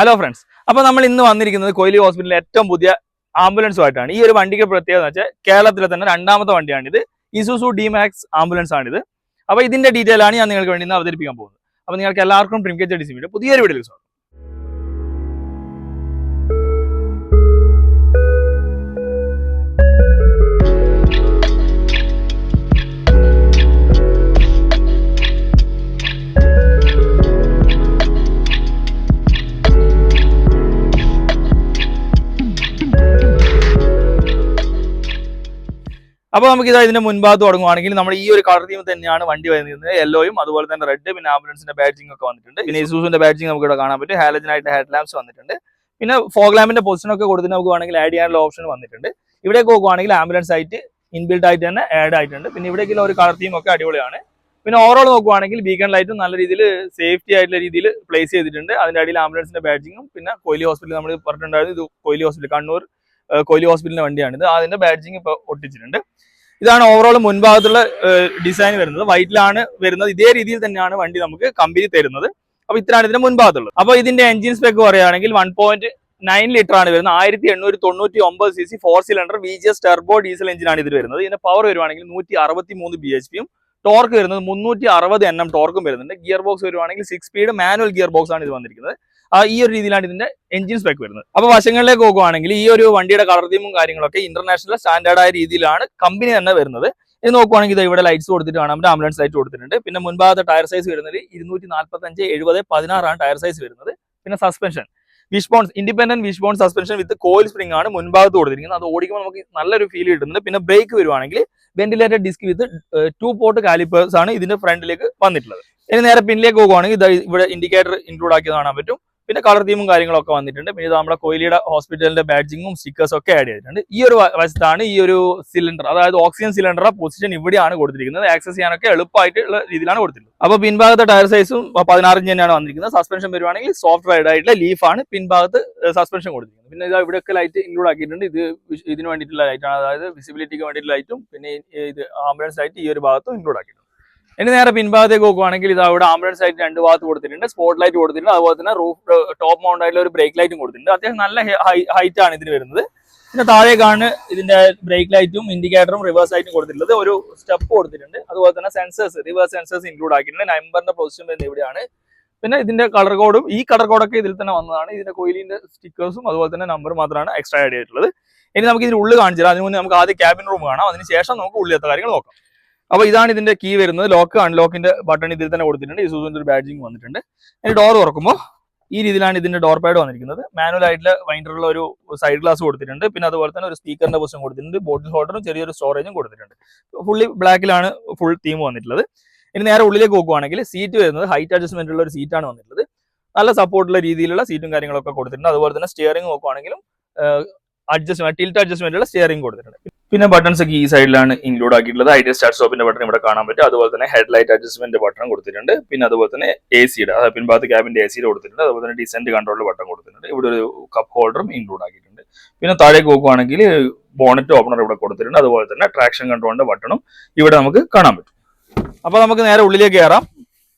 Hello friends, അപ്പോൾ നമ്മൾ ഇന്ന് വന്നിരിക്കുന്നത് കൊയിലി ഹോസ്പിറ്റലിലെ ഏറ്റവും പുതിയ ആംബുലൻസുമായിട്ടാണ്. ഈ ഒരു വണ്ടിക്ക് പ്രത്യേകത എന്ന് വെച്ചാൽ കേരളത്തിലെ തന്നെ രണ്ടാമത്തെ വണ്ടിയാണിത്. ഇസുസു ഡിമാക്സ് ആംബുലൻസ് ആണിത്. അപ്പോൾ ഇതിന്റെ ഡീറ്റെയിൽ ആണ് ഞാൻ നിങ്ങൾക്ക് വേണ്ടി ഇന്ന് അവതരിപ്പിക്കാൻ പോകുന്നത്. അപ്പോൾ നിങ്ങൾക്ക് എല്ലാവർക്കും ഡ്രീം കേച്ചർ ഡിസിമിയുടെ പുതിയൊരു വീഡിയോയിൽ സ്വാഗതം. അപ്പോൾ നമുക്ക് ഇതിന്റെ മുൻഭാഗത്ത് തുടങ്ങുവാണെങ്കിൽ നമ്മൾ ഈ ഒരു കളർ തീം തന്നെയാണ് വണ്ടി വരുന്നത്. യെല്ലോയും അതുപോലെ തന്നെ റെഡ്, പിന്നെ ആംബുലൻസിന്റെ ബാഡ്ജിംഗ് ഒക്കെ വന്നിട്ടുണ്ട്. പിന്നെ ഇസൂസിന്റെ ബാഡ്ജിംഗ് നമുക്ക് ഇവിടെ കാണാൻ പറ്റും. ഹാലജനായിട്ട് ഹെഡ് ലാംപ്സ് വന്നിട്ടുണ്ട്. പിന്നെ ഫോഗ് ലാമ്പിന്റെ പൊസിഷൻ ഒക്കെ കൊടുത്തിട്ട് നമുക്ക് വേണമെങ്കിൽ ആഡ് ചെയ്യാനുള്ള ഓപ്ഷൻ വന്നിട്ടുണ്ട്. ഇവിടേക്ക് നോക്കുവാണെങ്കിൽ ആംബുലൻസ് ആയിട്ട് ഇൻബിൽഡ് ആയിട്ട് തന്നെ ആഡ് ആയിട്ടുണ്ട്. പിന്നെ ഇവിടേക്കുള്ള ഒരു കളർ തീം ഒക്കെ അടിപൊളിയാണ്. പിന്നെ ഓവറോൾ നോക്കുവാണെങ്കിൽ ബീക്കൺ ലൈറ്റും നല്ല രീതിയിൽ സേഫ്റ്റി ആയിട്ടുള്ള രീതിയിൽ പ്ലേസ് ചെയ്തിട്ടുണ്ട്. അതിന്റെ അടിയിൽ ആംബുലൻസിന്റെ ബാഡ്ജിങ്ങും പിന്നെ കൊയിലി ഹോസ്പിറ്റൽ നമ്മൾ പറഞ്ഞിട്ടുണ്ടായിരുന്നു. ഇത് കൊയിലി ഹോസ്പിറ്റൽ, കണ്ണൂർ കൊയിലി ഹോസ്പിറ്റലിന്റെ വണ്ടിയാണിത്. അതിന്റെ ബാഡ്ജിങ് ഇപ്പോൾ ഒട്ടിച്ചിട്ടുണ്ട്. ഇതാണ് ഓവറോൾ മുൻഭാഗത്തുള്ള ഡിസൈൻ വരുന്നത്. വൈറ്റിലാണ് വരുന്നത്. ഇതേ രീതിയിൽ തന്നെയാണ് വണ്ടി നമുക്ക് കമ്പനി തരുന്നത്. അപ്പൊ ഇത്രയാണ് ഇതിന്റെ മുൻഭാഗത്തുള്ളത്. അപ്പൊ ഇതിന്റെ എഞ്ചിൻ സ്പെക്ക് പറയുകയാണെങ്കിൽ 1.9 ലിറ്റർ ആണ് വരുന്നത്. 1899 cc 4 cylinder VGS Turbo diesel എഞ്ചിനാണ് ഇതിൽ വരുന്നത്. ഇതിന്റെ പവർ വരുവാണെങ്കിൽ 163 bhp യും ടോർക്ക് വരുന്നത് 360 Nm ടോർക്കും വരുന്നുണ്ട്. ഗിയർ ബോക്സ് വരുവാണെങ്കിൽ 6 സ്പീഡ് മാനുവൽ ഗിയർ ബോക്സ് ആണ് ഇത് വന്നിരിക്കുന്നത്. ഈ ഒരു രീതിയിലാണ് ഇതിന്റെ എഞ്ചിൻ സ്പെക്ക് വരുന്നത്. അപ്പൊ വശങ്ങളിലേക്ക് നോക്കുവാണെങ്കിൽ ഈ ഒരു വണ്ടിയുടെ കളർ തീമും കാര്യങ്ങളൊക്കെ ഇന്റർനാഷണൽ സ്റ്റാൻഡേർഡ് ആയ രീതിയിലാണ് കമ്പനി തന്നെ വരുന്നത്. ഇത് നോക്കുവാണെങ്കിൽ ഇത് ഇവിടെ ലൈറ്റ്സ് കൊടുത്തിട്ട് കാണാൻ പറ്റും. ആംബുലൻസ് ലൈറ്റ് കൊടുത്തിട്ടുണ്ട്. പിന്നെ മുൻഭാഗത്തെ ടയർ സൈസ് വരുന്നത് 245/70/16 ആണ് ടയർ സൈസ് വരുന്നത്. പിന്നെ suspension wishbone independent wishbone suspension വിത്ത് കോയിൽ സ്പ്രിംഗ് ആണ് മുൻഭാഗത്ത് കൊടുത്തിരിക്കുന്നത്. അത് ഓടിക്കുമ്പോൾ നമുക്ക് നല്ലൊരു ഫീൽ കിട്ടുന്നുണ്ട്. പിന്നെ ബ്രേക്ക് വരുവാണെങ്കിൽ വെന്റിലേറ്റഡ് ഡിസ്ക് വിത്ത് 2 പോർട്ട് കാലിപ്പേഴ്സ് ആണ് ഇതിന്റെ ഫ്രണ്ടിലേക്ക് വന്നിട്ടുള്ളത്. ഇനി നേരെ പിന്നിലേക്ക് പോകുവാണെങ്കിൽ ഇവിടെ ഇൻഡിക്കേറ്റർ ഇൻക്ലൂഡ് ആക്കി കാണാൻ പറ്റും. പിന്നെ കളർ തീമും കാര്യങ്ങളൊക്കെ വന്നിട്ടുണ്ട്. പിന്നെ ഇത് നമ്മുടെ കൊയിലിയുടെ ഹോസ്പിറ്റലിന്റെ ബാഡ്ജിങ്ങും സ്റ്റിക്കേഴ്സും ഒക്കെ ആഡ് ചെയ്തിട്ടുണ്ട്. ഈ ഒരു വശത്താണ് ഈ ഒരു സിലിണ്ടർ, അതായത് ഓക്സിജൻ സിലിണ്ടർ പൊസിഷൻ ഇവിടെയാണ് കൊടുത്തിരിക്കുന്നത്. ആക്സസ് ചെയ്യാനൊക്കെ എളുപ്പമായിട്ടുള്ള രീതിയിലാണ് കൊടുത്തിട്ടുള്ളത്. അപ്പോൾ പിൻഭാഗത്തെ ടയർ സൈസും 16 ഇഞ്ച് തന്നെയാണ് വന്നിരിക്കുന്നത്. സസ്പെൻഷൻ വരുവാണെങ്കിൽ സോഫ്റ്റ് റൈഡ് ആയിട്ടുള്ള ലീഫാണ് പിൻഭാഗത്ത് സസ്പെൻഷൻ കൊടുത്തിരിക്കുന്നത്. പിന്നെ ഇവിടെയൊക്കെ ലൈറ്റ് ഇൻക്ലൂഡ് ആക്കിയിട്ടുണ്ട്. ഇതിന് വേണ്ടിയിട്ടുള്ള ലൈറ്റാണ്, അതായത് വിസിബിലിറ്റിക്ക് വേണ്ടിയിട്ടുള്ള ലൈറ്റും പിന്നെ ഇത് ആംബുലൻസ് ലൈറ്റ് ഈ ഒരു ഭാഗത്തും ഇൻക്ലൂഡ് ആക്കിയിട്ടുണ്ട്. ഇനി നേരെ പിൻഭാഗത്തേക്ക് നോക്കുവാണെങ്കിൽ ഇത് അവിടെ ആംബുലൻസ് ലൈറ്റ് 2 ഭാഗത്ത് കൊടുത്തിട്ടുണ്ട്. സ്പോട്ട് ലൈറ്റ് കൊടുത്തിട്ടുണ്ട്. അതുപോലെ തന്നെ റൂഫ് ടോപ്പ് മൗണ്ട് ആയിട്ടുള്ള ഒരു ബ്രേക്ക് ലൈറ്റും കൊടുത്തിട്ടുണ്ട്. അത്യാവശ്യം നല്ല ഹൈറ്റ് ആണ് ഇതിന് വരുന്നത്. പിന്നെ താഴേക്കാണ് ഇതിന്റെ ബ്രേക്ക് ലൈറ്റും ഇൻഡിക്കേറ്ററും റിവേഴ്സ് ലൈറ്റും കൊടുത്തിട്ടുള്ളത്. ഒരു സ്റ്റെപ്പ് കൊടുത്തിട്ടുണ്ട്. അതുപോലെ തന്നെ സെൻസേഴ്സ്, റിവേഴ്സ് സെൻസേഴ്സ് ഇൻക്ലൂഡ് ആക്കിയിട്ടുണ്ട്. നമ്പറിന്റെ പൊസിഷൻ വരുന്നത് ഇവിടെയാണ്. പിന്നെ ഇതിന്റെ കളർ കോഡും ഈ കളർ കോഡൊക്കെ ഇതിൽ തന്നെ വന്നതാണ്. ഇതിന്റെ കൊയിലിന്റെ സ്റ്റിക്കേഴ്സും അതുപോലെ തന്നെ നമ്പർ മാത്രമാണ് എക്സ്ട്രാ ആഡ് ചെയ്തിട്ടുള്ളത്. ഇനി നമുക്ക് ഇതിന്റെ ഉള്ളിൽ കാണിച്ചു തരാം. അതിന് മുന്നേ നമുക്ക് ആദ്യം ക്യാബിൻ റൂം കാണാം. അതിനുശേഷം നമുക്ക് ഉള്ളിലത്തെ കാര്യങ്ങൾ നോക്കാം. അപ്പോൾ ഇതാണ് ഇതിന്റെ കീ വരുന്നത്. ലോക്ക് അൺലോക്കിന്റെ ബട്ടൺ ഇതിൽ തന്നെ കൊടുത്തിട്ടുണ്ട്. ഇസുസുവിന്റെ ഒരു ബാഡ്ജിങ് വന്നിട്ടുണ്ട്. ഇനി ഡോർ തുറക്കുമ്പോൾ ഈ രീതിയിലാണ് ഇതിന്റെ ഡോർ പാഡ് വന്നിരിക്കുന്നത്. മാനുവൽ ആയിട്ടുള്ള വൈൻഡറുള്ള ഒരു സൈഡ് ഗ്ലാസ് കൊടുത്തിട്ടുണ്ട്. പിന്നെ അതുപോലെ തന്നെ ഒരു സ്പീക്കറിന്റെ പൊസിഷൻ കൊടുത്തിട്ടുണ്ട്. ബോട്ടിൽ ഹോൾഡറും ചെറിയൊരു സ്റ്റോറേജും കൊടുത്തിട്ടുണ്ട്. ഫുള്ളി ബ്ലാക്കിലാണ് ഫുൾ തീം വന്നിട്ടുള്ളത്. ഇനി നേരെ ഉള്ളിലേക്ക് നോക്കുവാണെങ്കിൽ സീറ്റ് വരുന്നത് ഹൈറ്റ് അഡ്ജസ്റ്റ്മെന്റ് ഉള്ള ഒരു സീറ്റാണ് വന്നിട്ടുള്ളത്. നല്ല സപ്പോർട്ടുള്ള രീതിയിലുള്ള സീറ്റും കാര്യങ്ങളൊക്കെ കൊടുത്തിട്ടുണ്ട്. അതുപോലെ തന്നെ സ്റ്റിയറിംഗ് നോക്കുവാണെങ്കിലും ടിൽറ്റ് അഡ്ജസ്റ്റ്മെന്റ് ഉള്ള സ്റ്റിയറിംഗ് കൊടുത്തിട്ടുണ്ട്. പിന്നെ ബട്ടൺസ് ഒക്കെ ഈ സൈഡിലാണ് ഇൻക്ലൂഡ് ആക്കിയിട്ടുള്ളത്. ഐഡിയ സ്റ്റാർട്ട് സ്റ്റോപ്പിന്റെ ബട്ടൺ ഇവിടെ കാണാൻ പറ്റും. അതുപോലെ തന്നെ ഹെഡ് ലൈറ്റ് അഡ്ജസ്റ്റ്മെന്റ് ബട്ടൺ കൊടുത്തിട്ടുണ്ട്. പിന്നെ അതുപോലെ തന്നെ AC-യുടെ, അതായത് പിൻഭാഗത്ത് ക്യാബിന്റെ AC-യുടെ കൊടുത്തിട്ടുണ്ട്. അതുപോലെ തന്നെ ഡിസെന്റ് കൺട്രോളിന്റെ ബട്ടൺ കൊടുത്തിട്ടുണ്ട്. ഇവിടെ ഒരു കപ്പ് ഹോൾഡറും ഇൻക്ലൂഡ് ആക്കിയിട്ടുണ്ട്. പിന്നെ താഴേക്ക് നോക്കുവാണെങ്കിൽ ബോണറ്റ് ഓപ്പണർ ഇവിടെ കൊടുത്തിട്ടുണ്ട്. അതുപോലെ തന്നെ ട്രാക്ഷൻ കൺട്രോളിന്റെ ബട്ടണും ഇവിടെ നമുക്ക് കാണാൻ പറ്റും. അപ്പൊ നമുക്ക് നേരെ ഉള്ളിലേക്ക് കയറാം.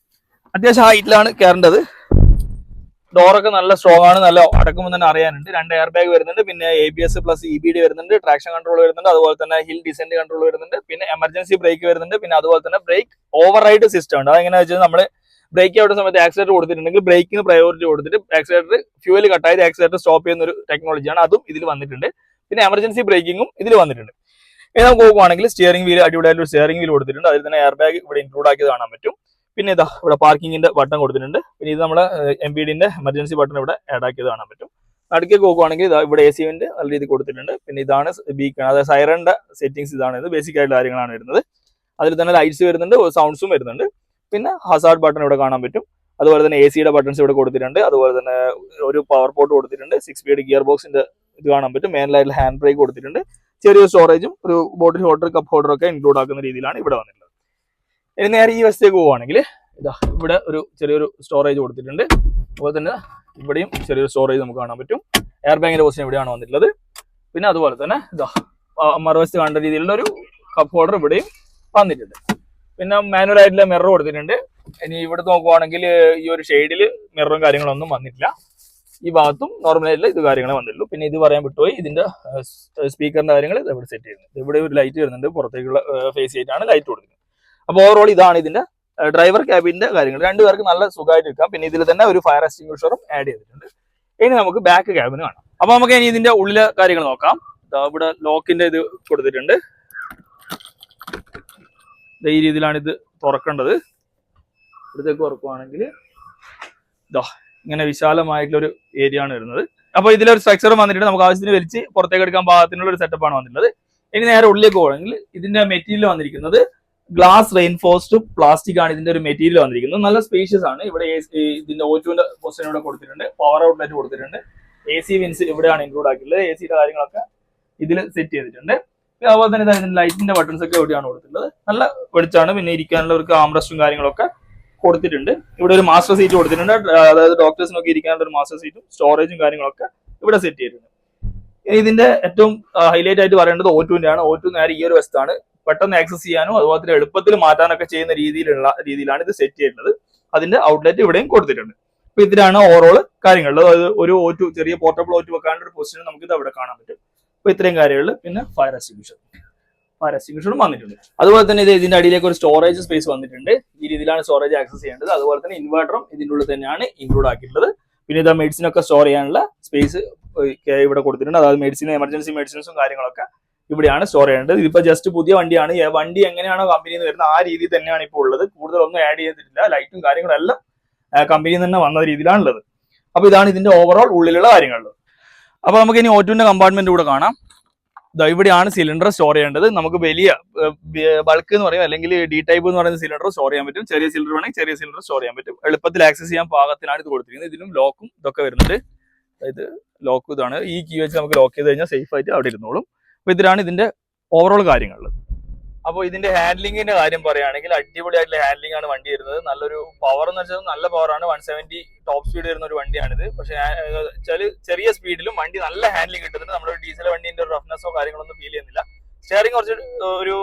അത്യാവശ്യം ഹൈറ്റിലാണ് കയറേണ്ടത്. ഡോറൊക്കെ നല്ല സ്ട്രോങ് ആണ്. നല്ല അടക്കുമ്പോൾ തന്നെ അറിയാനുണ്ട്. 2 എയർ ബാഗ് വരുന്നുണ്ട്. പിന്നെ ABS പ്ലസ് EBD വരുന്നുണ്ട്. ട്രാക്ഷൻ കൺട്രോൾ വരുന്നുണ്ട്. അതുപോലെ തന്നെ ഹിൽ ഡിസെന്റ് കൺട്രോൾ വരുന്നുണ്ട്. പിന്നെ എമർജൻസി ബ്രേക്ക് വരുന്നുണ്ട്. പിന്നെ അതുപോലെ തന്നെ ബ്രേക്ക് ഓവർ റൈഡ് സിസ്റ്റം ഉണ്ട്. അതെങ്ങനെയാ വെച്ചാൽ നമ്മൾ ബ്രേക്ക് ആവുന്ന സമയത്ത് ആക്സിലേറ്റർ കൊടുത്തിട്ടുണ്ടെങ്കിൽ ബ്രേക്കിന് പ്രയോറിറ്റി കൊടുത്തിട്ട് ആക്സിലേറ്റർ ഫ്യൂവൽ കട്ടായത് ആക്സിലേറ്റർ സ്റ്റോപ്പ് ചെയ്യുന്ന ഒരു ടെക്നോളജിയാണ്. അതും ഇതിൽ വന്നിട്ടുണ്ട്. പിന്നെ എമർജൻസി ബ്രേക്കിങ്ങും ഇതിൽ വന്നിട്ടുണ്ട്. ഇനി നമുക്ക് നോക്കുവാണെങ്കിൽ സ്റ്റിയറിംഗ് വീൽ, അടിപൊളിയായിട്ട് സ്റ്റിയറിംഗ് വീൽ കൊടുത്തിട്ടുണ്ട്. അതിൽ തന്നെ എയർ ബാഗ് ഇവിടെ ഇൻക്ലൂഡ് ആക്കിയത് കാണാൻ പറ്റും. പിന്നെ ഇതാ ഇവിടെ പാർക്കിങ്ങിന്റെ ബട്ടൺ കൊടുത്തിട്ടുണ്ട്. പിന്നെ ഇത് നമ്മളെ MPDന്റെ എമർജൻസി ബട്ടൺ ഇവിടെ ആഡ് ആക്കിയത് കാണാൻ പറ്റും. അടുക്കേക്ക് നോക്കുവാണെങ്കിൽ ഇവിടെ AC വെന്റ് നല്ല രീതിയിൽ കൊടുത്തിട്ടുണ്ട്. പിന്നെ ഇതാണ് ബീക്കൺ, അതായത് സൈറന്റെ സെറ്റിംഗ്സ്. ഇതാണ് ഇത് ബേസിക് ആയിട്ടുള്ള കാര്യങ്ങളാണ് വരുന്നത്. അതിൽ തന്നെ ലൈറ്റ്സ് വരുന്നുണ്ട്, സൗണ്ട്സും വരുന്നുണ്ട്. പിന്നെ ഹസാർഡ് ബട്ടൺ ഇവിടെ കാണാൻ പറ്റും. അതുപോലെ തന്നെ AC-യുടെ ബട്ടൺസ് ഇവിടെ കൊടുത്തിട്ടുണ്ട്. അതുപോലെ തന്നെ ഒരു പവർ പോർട്ട് കൊടുത്തിട്ടുണ്ട്. 6 സ്പീഡ് ഗിയർ ബോക്സിന്റെ ഇത് കാണാൻ പറ്റും. മെയിനായിട്ടുള്ള ഹാൻഡ് ബ്രേക്ക് കൊടുത്തിട്ടുണ്ട്. ചെറിയൊരു സ്റ്റോറേജും ഒരു ബോട്ടിൽ ഹോൾഡർ, കപ്പ് ഹോൾഡർ ഒക്കെ ഇൻക്ലൂഡ് ആക്കുന്ന രീതിയിലാണ് ഇവിടെ വന്നിട്ടുള്ളത്. ഇനി നേരെ ഈ വശത്തേക്ക് പോവുകയാണെങ്കിൽ ഇതാ ഇവിടെ ഒരു ചെറിയൊരു സ്റ്റോറേജ് കൊടുത്തിട്ടുണ്ട്. അതുപോലെ തന്നെ ഇവിടെയും ചെറിയൊരു സ്റ്റോറേജ് നമുക്ക് കാണാൻ പറ്റും. എയർ ബാഗിന്റെ പൊസിഷൻ ഇവിടെയാണ് വന്നിട്ടുള്ളത്. പിന്നെ അതുപോലെ തന്നെ ഇതാ മറുവശത്ത് കാണേണ്ട രീതിയിലുള്ള ഒരു കപ്പ് ഹോൾഡർ ഇവിടെയും വന്നിട്ടുണ്ട്. പിന്നെ മാനുവൽ ആയിട്ടുള്ള മിറർ കൊടുത്തിട്ടുണ്ട്. ഇനി ഇവിടെ നോക്കുവാണെങ്കിൽ ഈ ഒരു ഷെയ്ഡിൽ മിററും കാര്യങ്ങളൊന്നും വന്നിട്ടില്ല. ഈ ഭാഗത്തും നോർമലായിട്ടുള്ള ഇത് കാര്യങ്ങളെ വന്നിട്ടുള്ളൂ. പിന്നെ ഇത് പറയാൻ വിട്ടുപോയി, ഇതിന്റെ സ്പീക്കറിന്റെ കാര്യങ്ങൾ ഇവിടെ സെറ്റ് ചെയ്യുന്നത്. ഇവിടെ ഒരു ലൈറ്റ് വരുന്നുണ്ട്, പുറത്തേക്കുള്ള ഫേസ് ആയിട്ടാണ് ലൈറ്റ് കൊടുക്കുന്നത്. അപ്പോൾ ഓവറോൾ ഇതാണ് ഇതിന്റെ ഡ്രൈവർ ക്യാബിന്റെ കാര്യങ്ങൾ. രണ്ടുപേർക്ക് നല്ല സുഖമായിട്ട് ഇരിക്കാം. പിന്നെ ഇതിൽ തന്നെ ഒരു ഫയർ എക്സ്റ്റിംഗ്വിഷറും ആഡ് ചെയ്തിട്ടുണ്ട്. ഇനി നമുക്ക് ബാക്ക് ക്യാബിന് കാണാം. അപ്പൊ നമുക്ക് ഇനി ഇതിന്റെ ഉള്ളിലെ കാര്യങ്ങൾ നോക്കാം. ഇവിടെ ലോക്കിന്റെ ഇത് കൊടുത്തിട്ടുണ്ട്. ഈ രീതിയിലാണ് ഇത് തുറക്കേണ്ടത്. ഇവിടത്തേക്ക് തുറക്കുവാണെങ്കിൽ ഇതാ ഇങ്ങനെ വിശാലമായിട്ടുള്ള ഒരു ഏരിയ ആണ് വരുന്നത്. അപ്പൊ ഇതിലൊരു സ്ട്രക്ചറും വന്നിട്ടുണ്ട്, നമുക്ക് ആവശ്യത്തിന് വലിച്ച് പുറത്തേക്ക് എടുക്കാൻ പാകത്തിനുള്ള ഒരു സെറ്റപ്പാണ് വന്നിട്ടുള്ളത്. ഇനി നേരെ ഉള്ളിലേക്ക് പോകണമെങ്കിൽ ഇതിന്റെ മെറ്റീരിയൽ വന്നിരിക്കുന്നത് ഗ്ലാസ് റെയിൻഫോഴ്സ്ഡ് പ്ലാസ്റ്റിക് ആണ് ഇതിന്റെ ഒരു മെറ്റീരിയൽ വന്നിരിക്കുന്നത്. നല്ല സ്പേഷ്യസ് ആണ്. ഇവിടെ ഇതിന്റെ ഓറ്റുവിന്റെ പൊസിഷൻ ഇവിടെ കൊടുത്തിട്ടുണ്ട്, പവർ ഔട്ട്ലെറ്റ് കൊടുത്തിട്ടുണ്ട്, AC വിൻസ് ഇവിടെയാണ് ഇൻക്ലൂഡ് ആക്കിയിട്ടുള്ളത്. AC-യുടെ കാര്യങ്ങളൊക്കെ ഇതിൽ സെറ്റ് ചെയ്തിട്ടുണ്ട്. അതുപോലെ തന്നെ ഇതിന്റെ ലൈറ്റിന്റെ ബട്ടൺസ് ഒക്കെ എവിടെയാണ് കൊടുത്തിട്ടുള്ളത്. നല്ല വെളിച്ചാണ്. പിന്നെ ഇരിക്കാനുള്ളവർക്ക് ആംറസ്റ്റും കാര്യങ്ങളൊക്കെ കൊടുത്തിട്ടുണ്ട്. ഇവിടെ ഒരു മാസ്റ്റർ സീറ്റ് കൊടുത്തിട്ടുണ്ട്, അതായത് ഡോക്ടേഴ്സിനൊക്കെ ഇരിക്കാനുള്ള ഒരു മാസ്റ്റർ സീറ്റും സ്റ്റോറേജും കാര്യങ്ങളൊക്കെ ഇവിടെ സെറ്റ് ചെയ്തിട്ടുണ്ട്. ഇതിന്റെ ഏറ്റവും ഹൈലൈറ്റ് ആയിട്ട് പറയേണ്ടത് O2 ആണ്. O2 നേരെ ഈ ഒരു വശത്താണ്. പെട്ടെന്ന് ആക്സസ് ചെയ്യാനും അതുപോലെ തന്നെ എളുപ്പത്തിൽ മാറ്റാനൊക്കെ ചെയ്യുന്ന രീതിയിലാണ് ഇത് സെറ്റ് ചെയ്യുന്നത്. അതിന്റെ ഔട്ട്ലെറ്റ് ഇവിടെയും കൊടുത്തിട്ടുണ്ട്. അപ്പൊ ഇതിലാണ് ഓവറോൾ കാര്യങ്ങൾ. അതായത് ഒരു O2 ചെറിയ പോർട്ടബിൾ O2 വെക്കാനുള്ള ഒരു പൊസിഷൻ നമുക്ക് ഇത് അവിടെ കാണാൻ പറ്റും. അപ്പൊ ഇത്രയും കാര്യങ്ങളിൽ പിന്നെ ഫയർ എക്സ്റ്റിംഗ്വിഷറും വന്നിട്ടുണ്ട്. അതുപോലെ തന്നെ ഇതിന്റെ അടിയിലേക്ക് ഒരു സ്റ്റോറേജ് സ്പേസ് വന്നിട്ടുണ്ട്. ഈ രീതിയിലാണ് സ്റ്റോറേജ് ആക്സസ് ചെയ്യേണ്ടത്. അതുപോലെ തന്നെ ഇൻവെർട്ടറും ഇതിന്റെ ഉള്ളിൽ തന്നെയാണ് ഇൻക്ലൂഡ് ആക്കിയിട്ടുള്ളത്. പിന്നെ ഇത് മെഡിസിൻ ഒക്കെ സ്റ്റോർ ചെയ്യാനുള്ള സ്പേസ് ഇവിടെ കൊടുത്തിട്ടുണ്ട്. അതായത് മെഡിസിൻ, എമർജൻസി മെഡിസിൻസും കാര്യങ്ങളൊക്കെ ഇവിടെയാണ് സ്റ്റോർ ചെയ്യേണ്ടത്. ഇതിപ്പോ ജസ്റ്റ് പുതിയ വണ്ടിയാണ്. വണ്ടി എങ്ങനെയാണോ കമ്പനിയിൽ നിന്ന് വരുന്നത് ആ രീതിയിൽ തന്നെയാണ് ഇപ്പോൾ ഉള്ളത്. കൂടുതലൊന്നും ആഡ് ചെയ്തിട്ടില്ല. ലൈറ്റും കാര്യങ്ങളും എല്ലാം കമ്പനിയിൽ നിന്ന് തന്നെ വന്ന രീതിയിലാണുള്ളത്. അപ്പൊ ഇതാണ് ഇതിന്റെ ഓവറോൾ ഉള്ളിലുള്ള കാര്യങ്ങൾ. അപ്പൊ നമുക്ക് ഇനി O2 കമ്പാർട്ട്മെന്റ് കൂടെ കാണാം. ഇവിടെയാണ് സിലിണ്ടർ സ്റ്റോർ ചെയ്യേണ്ടത്. നമുക്ക് വലിയ ബൾക്ക് എന്ന് പറയും, അല്ലെങ്കിൽ D ടൈപ്പ് എന്ന് പറയുന്ന സിലിണ്ടർ സ്റ്റോർ ചെയ്യാൻ പറ്റും. ചെറിയ സിലിണ്ടർ വേണമെങ്കിൽ ചെറിയ സിലിണ്ടർ സ്റ്റോർ ചെയ്യാൻ പറ്റും. എളുപ്പത്തിൽ ആക്സസ് ചെയ്യാൻ പാകത്തിനാണ് ഇത് കൊടുത്തിരിക്കുന്നത്. ഇതിലും ലോക്കും ഇതൊക്കെ വരുന്നുണ്ട്. അതായത് ലോക്ക് ഇതാണ്. ഈ കീ വെച്ച് നമുക്ക് ലോക്ക് ചെയ്ത് കഴിഞ്ഞാൽ സേഫ് ആയിട്ട് അവിടെ ഇരുന്നോളും. അപ്പൊ ഇതിലാണ് ഇതിന്റെ ഓവറോൾ കാര്യങ്ങൾ. അപ്പോൾ ഇതിന്റെ ഹാൻഡ്ലിങ്ങിന്റെ കാര്യം പറയുകയാണെങ്കിൽ അടിപൊളിയായിട്ടുള്ള ഹാൻഡ്ലിംഗ് ആണ് വണ്ടി വരുന്നത്. നല്ലൊരു പവർ എന്ന് വെച്ചാൽ നല്ല പവറാണ്. 170 ടോപ്പ് സ്പീഡ് വരുന്ന ഒരു വണ്ടിയാണിത്. പക്ഷേ ചെറിയ സ്പീഡിലും വണ്ടി നല്ല ഹാൻഡ്ലിംഗ് കിട്ടുന്നുണ്ട്. നമ്മുടെ ഡീസൽ വണ്ടിന്റെ ഒരു റഫ്നെസ്സോ കാര്യങ്ങളൊന്നും ഫീൽ ചെയ്യുന്നില്ല. സ്റ്റിയറിംഗ് കുറച്ച് ഒരു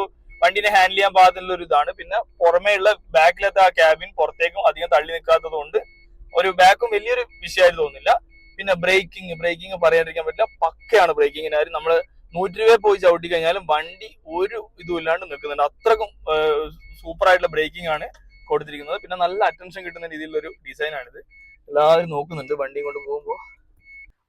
വണ്ടിനെ ഹാൻഡിൽ ചെയ്യാൻ പാകത്തിനുള്ള ഒരു ഇതാണ്. പിന്നെ പുറമേ ഉള്ള ബാക്കിലത്തെ ആ ക്യാബിൻ പുറത്തേക്കും അധികം തള്ളി നിൽക്കാത്തത് കൊണ്ട് ഒരു ബാക്കും വലിയൊരു വിഷയമായിട്ട് തോന്നുന്നില്ല. പിന്നെ ബ്രേക്കിംഗ് പറയാതിരിക്കാൻ പറ്റില്ല. പക്കയാണ് ബ്രേക്കിങ്ങിന് കാര്യം. നമ്മള് 100 രൂപ പോയി ചവിട്ടി കഴിഞ്ഞാലും വണ്ടി ഒരു ഇതും ഇല്ലാണ്ട് നിൽക്കുന്നുണ്ട്. അത്രക്കും സൂപ്പർ ആയിട്ടുള്ള ബ്രേക്കിംഗ് ആണ് കൊടുത്തിരിക്കുന്നത്. പിന്നെ നല്ല അറ്റൻഷൻ കിട്ടുന്ന രീതിയിലുള്ള ഒരു ഡിസൈൻ ആണിത്. എല്ലാവരും നോക്കുന്നുണ്ട് വണ്ടി കൊണ്ട് പോകുമ്പോൾ.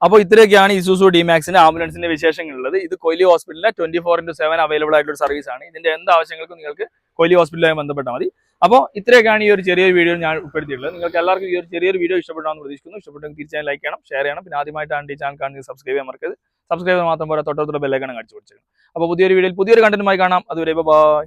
അപ്പോൾ ഇത്രയൊക്കെയാണ് ഇസൂസു D-Maxന്റെ ആംബുലൻസിന്റെ വിശേഷങ്ങളുള്ളത്. ഇത് കൊയിലി ഹോസ്പിറ്റലിലെ 24/7 അവൈലബിൾ ആയിട്ടുള്ള സർവീസ് ആണ്. ഇതിന്റെ എന്ത് ആവശ്യങ്ങൾക്കും നിങ്ങൾക്ക് കൊയിലി ഹോസ്പിറ്റലുമായി ബന്ധപ്പെട്ടാൽ മതി. അപ്പോൾ ഇത്രയൊക്കെയാണ് ഈ ഒരു ചെറിയൊരു വീഡിയോ ഞാൻ ഉൾപ്പെടുത്തിയിട്ടുള്ളത്. നിങ്ങൾക്ക് എല്ലാവർക്കും ഈ ഒരു ചെറിയൊരു വീഡിയോ ഇഷ്ടപ്പെടാമെന്ന് പ്രതീക്ഷിക്കുന്നു. ഇഷ്ടപ്പെട്ടെങ്കിൽ തീർച്ചയായും ലൈക്ക് ചെയ്യണം, ഷെയർ ചെയ്യണം. പിന്നെ ആദ്യമായിട്ടാണ് ഈ ചാനൽ കാണുന്നത് സബ്സ്ക്രൈബ് ചെയ്യാൻ മറക്കരുത്. സബ്സ്ക്രൈബ് മാത്രം പോലെ തൊട്ടടുത്തുള്ള ബെല്ലൈക്കൺ അടിച്ചു പിടിച്ചേക്കണം. അപ്പോൾ പുതിയൊരു വീഡിയോയിൽ പുതിയൊരു കണ്ടന്റുമായി കാണാം. അതുവരെ ബൈ.